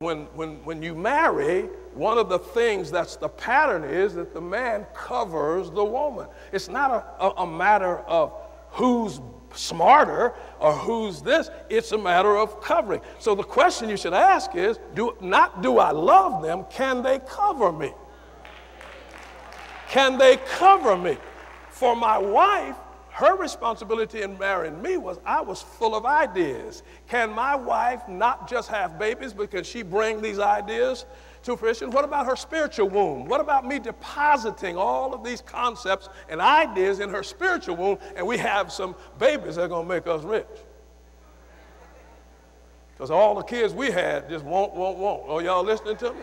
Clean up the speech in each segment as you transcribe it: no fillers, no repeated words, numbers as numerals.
when you marry, one of the things that's the pattern is that the man covers the woman. It's not a matter of who's smarter or who's this. It's a matter of covering. So the question you should ask is, do I love them? Can they cover me? Can they cover me? For my wife, her responsibility in marrying me was I was full of ideas. Can my wife not just have babies, but can she bring these ideas to fruition? What about her spiritual womb? What about me depositing all of these concepts and ideas in her spiritual womb, and we have some babies that are going to make us rich? Because all the kids we had just won't. Oh, y'all listening to me?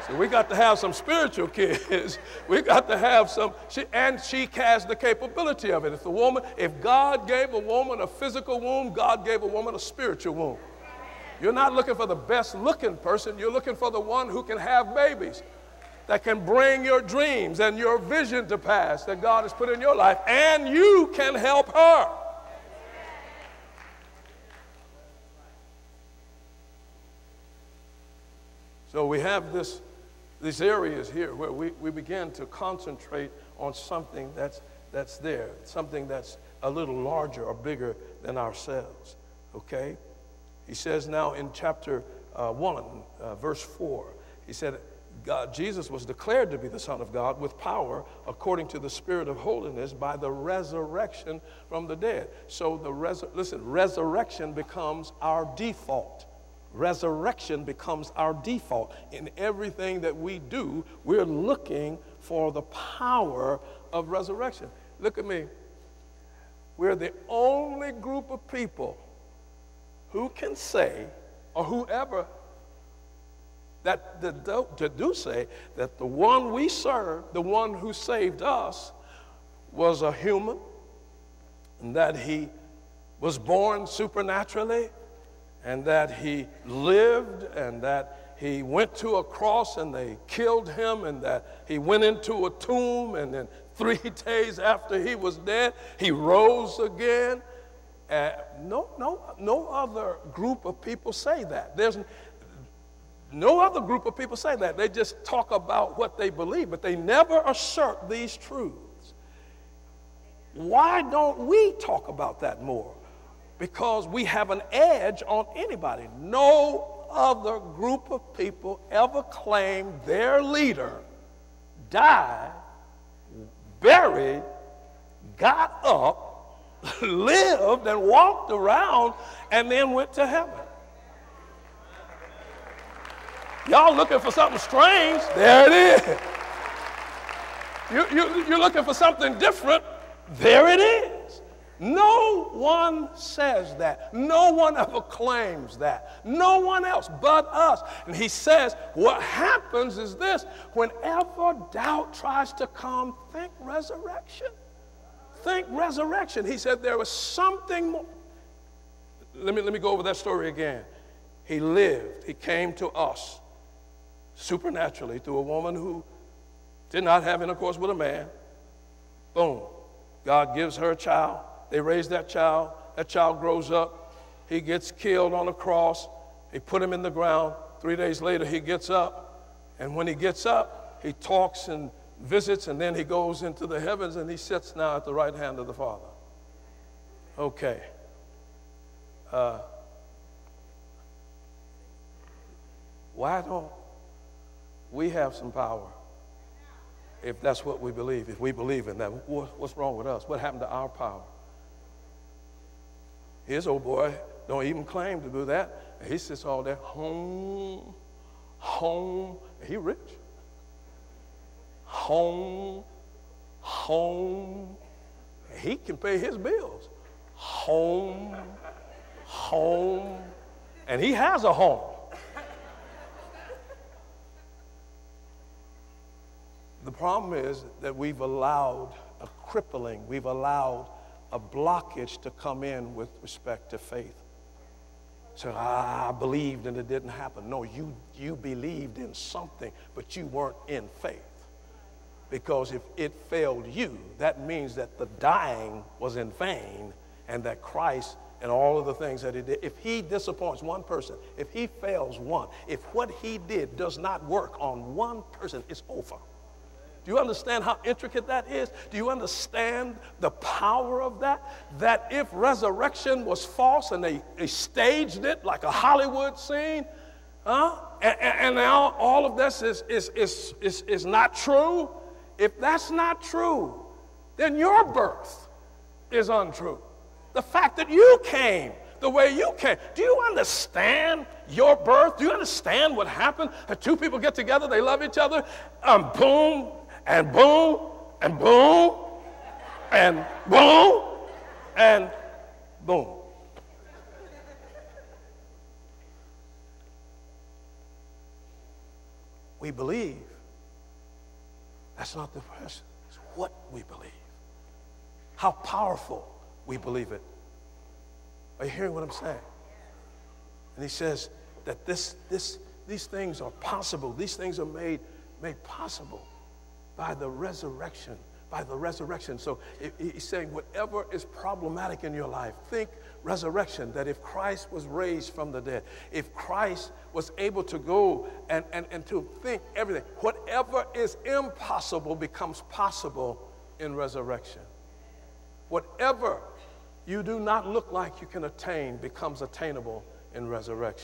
So we got to have some spiritual kids. We got to have some, she has the capability of it. If God gave a woman a physical womb, God gave a woman a spiritual womb. You're not looking for the best looking person. You're looking for the one who can have babies, that can bring your dreams and your vision to pass that God has put in your life, and you can help her. So we have these areas here where we begin to concentrate on something that's there, something that's a little larger or bigger than ourselves, okay? He says now in chapter 1, verse 4, he said, Jesus was declared to be the Son of God with power according to the Spirit of holiness by the resurrection from the dead. So resurrection becomes our default. Resurrection becomes our default. In everything that we do, we're looking for the power of resurrection. Look at me. We're the only group of people who can say, or whoever that do say, that the one we serve, the one who saved us, was a human, and that he was born supernaturally, and that he lived, and that he went to a cross and they killed him, and that he went into a tomb, and then 3 days after he was dead, he rose again. No other group of people say that. There's no other group of people say that. They just talk about what they believe, but they never assert these truths. Why don't we talk about that more? Because we have an edge on anybody. No other group of people ever claimed their leader died, buried, got up, lived, and walked around, and then went to heaven. Y'all looking for something strange? There it is. You're looking for something different? There it is. No one says that. No one ever claims that. No one else but us. And he says, what happens is this: whenever doubt tries to come, think resurrection. Think resurrection. He said there was something more. Let me go over that story again. He lived. He came to us supernaturally through a woman who did not have intercourse with a man. Boom. God gives her a child. They raise that child. That child grows up. He gets killed on a cross. They put him in the ground. 3 days later, he gets up. And when he gets up, he talks and visits, and then he goes into the heavens, and he sits now at the right hand of the Father. Okay. Why don't we have some power if that's what we believe? If we believe in that, what's wrong with us? What happened to our power? His old boy don't even claim to do that. He sits all there, home. He rich. Home. He can pay his bills. Home. And he has a home. The problem is that we've allowed a crippling, we've allowed a blockage to come in with respect to faith. So I believed and it didn't happen. No, you believed in something, but you weren't in faith. Because if it failed you, that means that the dying was in vain and that Christ and all of the things that he did. If he disappoints one person, if he fails one, if what he did does not work on one person, it's over. Do you understand how intricate that is? Do you understand the power of that? That if resurrection was false and they staged it like a Hollywood scene, and now all of this is not true, if that's not true, then your birth is untrue. The fact that you came the way you came. Do you understand your birth? Do you understand what happened? That two people get together, they love each other, boom, and boom, and boom, and boom, and boom. We believe. That's not the person. It's what we believe. How powerful we believe it. Are you hearing what I'm saying? And he says that these things are possible. These things are made possible by the resurrection. By the resurrection. So he's saying whatever is problematic in your life, think resurrection, that if Christ was raised from the dead, if Christ was able to go and to think everything, whatever is impossible becomes possible in resurrection. Whatever you do not look like you can attain becomes attainable in resurrection.